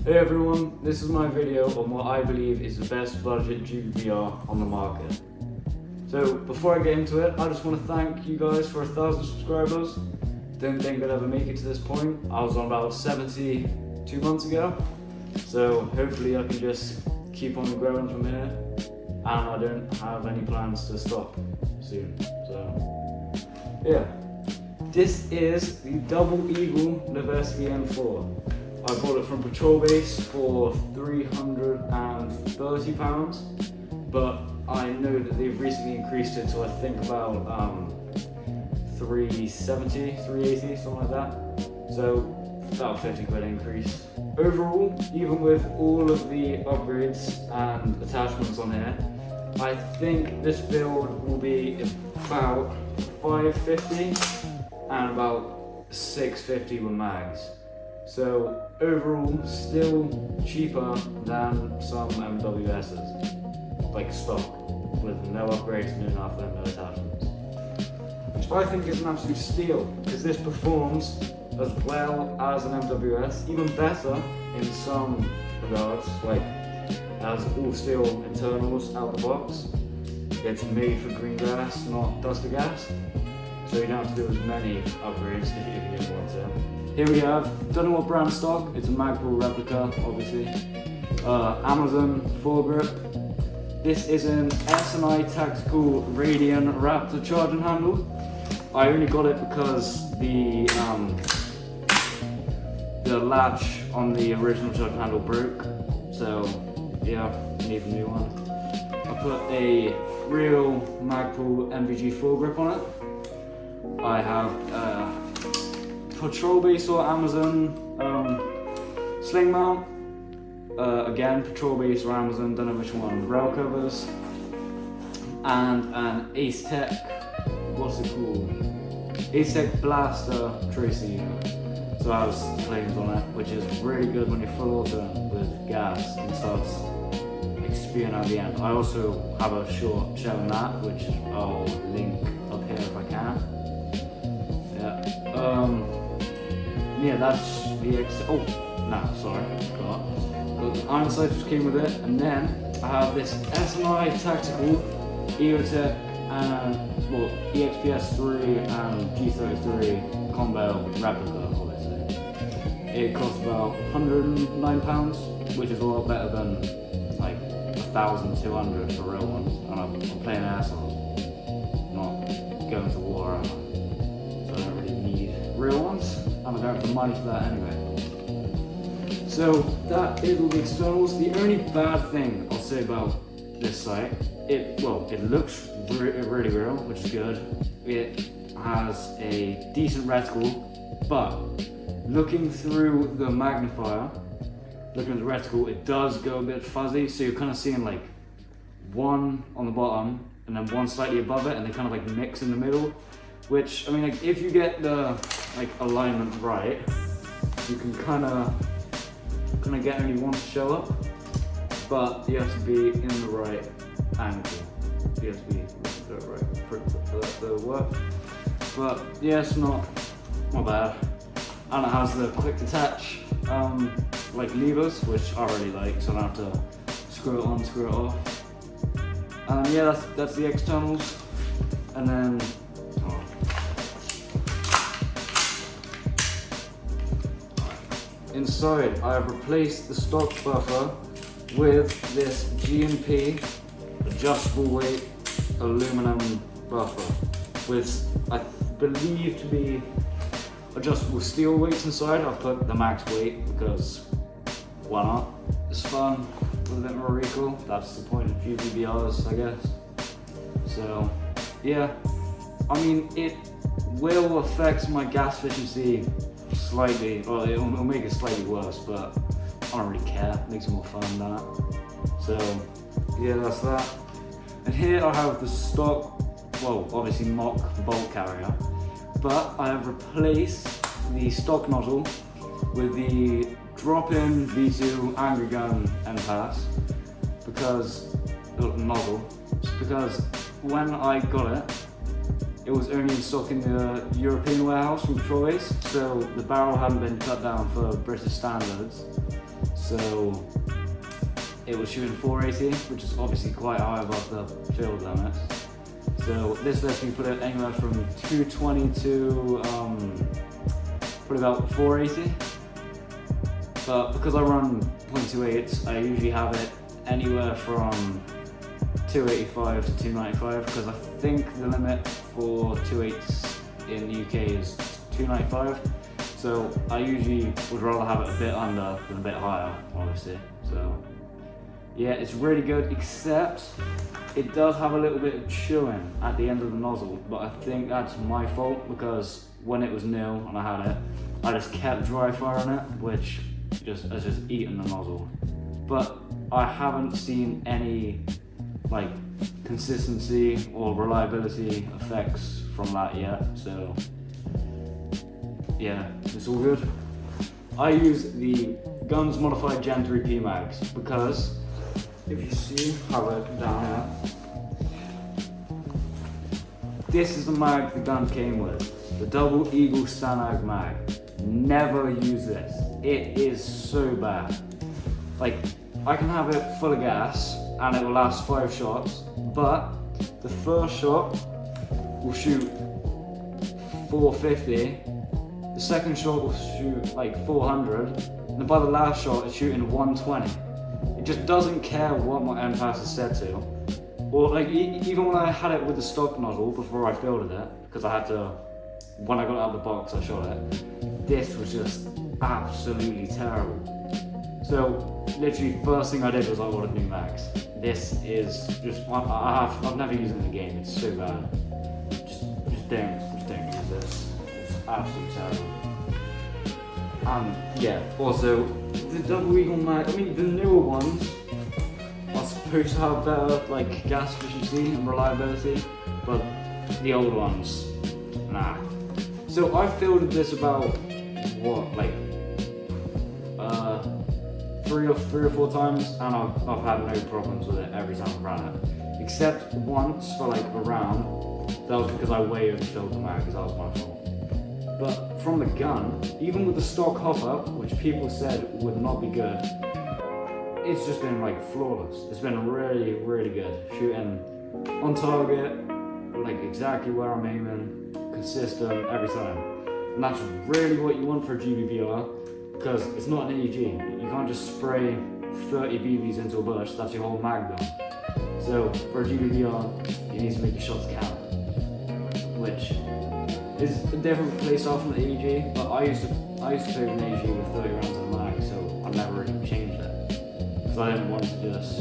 Hey everyone, this is my video on what I believe is the best budget GBBR on the market. So before I get into it, I just want to thank you guys for 1,000 subscribers. Didn't think I'd ever make it to this point. I was on about 70 2 months ago. So hopefully I can just keep on growing from here. And I don't have any plans to stop soon. So yeah. This is the Double Eagle Noveske N4. I bought it from Patrol Base for £330, but I know that they've recently increased it to I think about 370, 380, something like that. So about 50 quid increase. Overall, even with all of the upgrades and attachments on here, I think this build will be about 550 and about 650 with mags. So overall, still cheaper than some MWSs, like stock, with no upgrades, no nothing, no attachments. Which I think is an absolute steal, because this performs as well as an MWS, even better in some regards, like has all steel internals out the box. It's made for green gas, not duster gas, so you don't have to do as many upgrades if you didn't want to. Here we have, don't know what brand stock, it's a Magpul replica, obviously. Amazon foregrip. This is an S&I Tactical Radian Raptor charging handle. I only got it because the latch on the original charging handle broke, so yeah, need a new one. I put a real Magpul MVG foregrip on it. I have Patrol Base or Amazon sling mount. Again, Patrol Base or Amazon, don't know which one. Rail covers. And an Ace Tech, what's it called? Ace Tech Blaster tracer unit. So I have flames on it, which is really good when you're full auto with gas and starts spewing out the end. I also have a short shell in that, which I'll link up here if I can. Yeah, that's the oh, no, sorry, forgot. Got the iron sight which came with it, and then I have this S&I Tactical EOTech and, well, EXPS3 and G33 combo replica, obviously. It costs about £109, which is a lot better than like 1,200 for real ones, and I'm playing Airsoft, not going to war, so I don't really need real ones. I'm going to have the money for that anyway. So that is all the externals. The only bad thing I'll say about this sight, it looks really real, which is good. It has a decent reticle, but looking through the magnifier, looking at the reticle, it does go a bit fuzzy, so you're kind of seeing like one on the bottom and then one slightly above it, and they kind of like mix in the middle, which, I mean, like if you get the like alignment right, you can kind of get only one to show up, but you have to be in the right angle. You have to be right for that to work. But yeah, it's not bad. And it has the quick detach like levers, which I really like, so I don't have to screw it on, screw it off. And yeah, that's the externals. And then inside, I have replaced the stock buffer with this G&P adjustable weight aluminum buffer with, I believe to be adjustable steel weights inside. I've put the max weight because why not? It's fun with a bit more recoil. That's the point of GBBRs, I guess. So yeah, I mean, it will affect my gas efficiency slightly, well, it'll make it slightly worse, but I don't really care. It makes it more fun than that. So yeah, that's that. And here I have the stock, well, obviously mock bolt carrier, but I have replaced the stock nozzle with the drop-in V2 Angry Gun end pass because when I got it, It was only in stock in the European warehouse from Patrol Base, so the barrel hadn't been cut down for British standards. So it was shooting 480, which is obviously quite high above the field limit. So this lets me put it anywhere from 220 to probably about 480. But because I run .28s, I usually have it anywhere from 285 to 295, because I think the limit for 2.8s in the UK is 295. So I usually would rather have it a bit under than a bit higher, obviously. So yeah, it's really good, except it does have a little bit of chewing at the end of the nozzle, but I think that's my fault, because when it was new and I had it, I just kept dry firing it, which has just eaten the nozzle. But I haven't seen any like consistency or reliability effects from that yet, so yeah, it's all good. I use the Guns Modified Gen 3P mags because if you see how it down here, this is the mag the gun came with, the Double Eagle Stanag mag. Never use this. It is so bad. Like, I can have it full of gas and it will last 5 shots, but the first shot will shoot 450, the second shot will shoot like 400, and then by the last shot it's shooting 120. It just doesn't care what my end pass is set to. Or like, even when I had it with the stock nozzle before I filled it, because I had to, when I got it out of the box I shot it, this was just absolutely terrible. So literally first thing I did was I ordered new mags. This is just, I've never used it in the game, it's so bad. Just don't use this. It's absolutely terrible. Yeah, also the Double Eagle mag, I mean the newer ones are supposed to have better like gas efficiency and reliability, but the old ones, nah. So I filled this about what, like 3 or 4 times, and I've had no problems with it every time I've ran it. Except once for like a round, that was because I way overfilled the mag, because that was my fault. But from the gun, even with the stock hop-up, which people said would not be good, it's just been like flawless. It's been really, really good. Shooting on target, like exactly where I'm aiming, consistent every time. And that's really what you want for a GBBR, because it's not an AEG. You can't just spray 30 BBs into a bush, that's your whole mag gun. So for a GBBR, you need to make your shots count, which is a different place off from the AEG, but I used to play with an AEG with 30 rounds of the mag, so I never really changed it. Because I didn't want to just,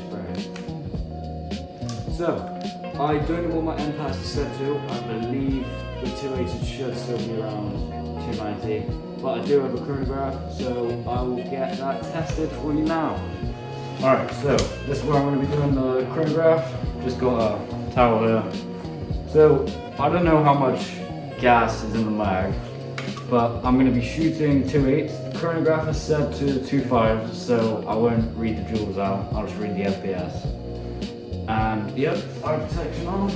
spray. So, I don't know what my end pass is set to. I believe the 280 should still be around 290, but I do have a chronograph, so I will get that tested for you now. Alright, so this is where I'm going to be doing the chronograph. Just got a towel here. So, I don't know how much gas is in the mag, but I'm going to be shooting 2.8. The chronograph is set to 2.5, so I won't read the joules out, I'll just read the FPS. And yep, eye protection on.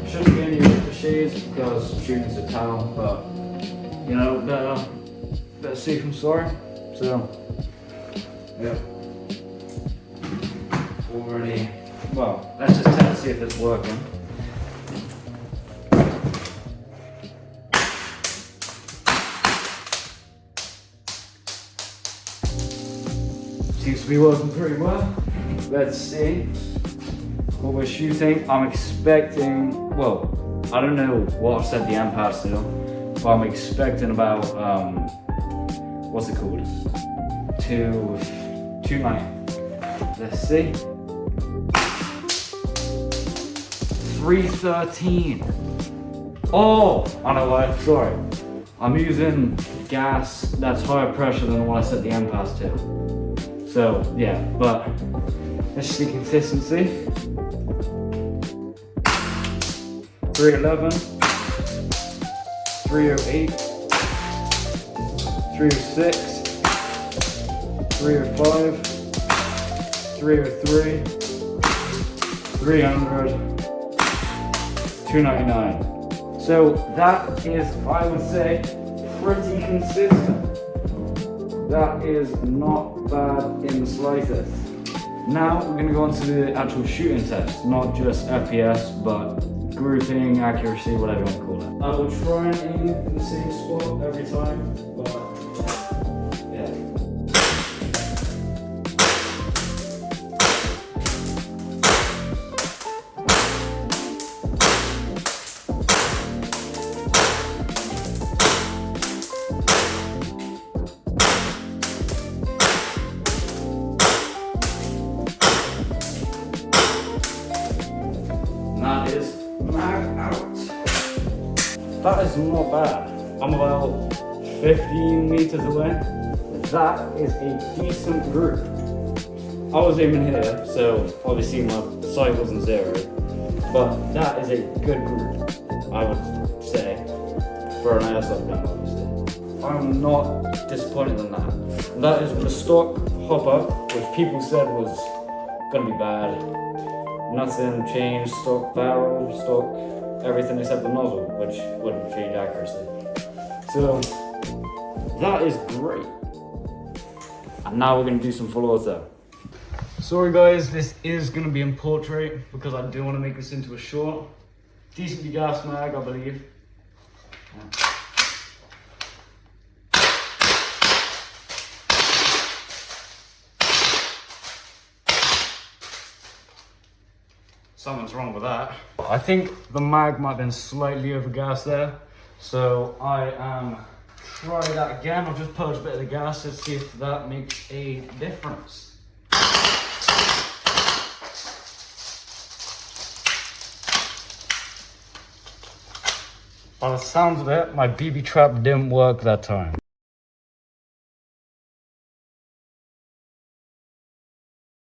Shouldn't be any ricochets because shooting's a towel, but better safe than sorry. So, yep. Already, well, let's just test to see if it's working. Seems to be working pretty well. Let's see what we're shooting. I'm expecting, well, I don't know what I've set the amp pass to, but I'm expecting about, what's it called? 290. Let's see. 313. Oh, I know why, sorry. I'm using gas that's higher pressure than what I set the amp pass to. So, yeah, but let's see consistency. 311, 308, 306, 305, 303, 300, 299. So that is, I would say, pretty consistent. that is not bad in the slightest. Now we're going to go on to the actual shooting test, not just FPS, but grouping, accuracy, whatever you want to call it. I will try and aim in the same spot every time, but yeah. That is mag out. That is not bad. I'm about 15 meters away. That is a decent group. I was aiming here, so obviously my sight wasn't zero, but that is a good group, I would say, for an airsoft gun, obviously. I'm not disappointed in that. That is with a stock hopper, which people said was gonna be bad. Nothing changed, stock barrel, stock everything except the nozzle, which wouldn't change accuracy. So that is great. And now we're gonna do some full auto. Sorry guys, this is gonna be in portrait because I do want to make this into a short. Decently gas mag, I believe. Yeah. Something's wrong with that. I think the mag might have been slightly overgassed there. So I am try that again. I'll just purge a bit of the gas to see if that makes a difference. By the sounds of it, my BB trap didn't work that time.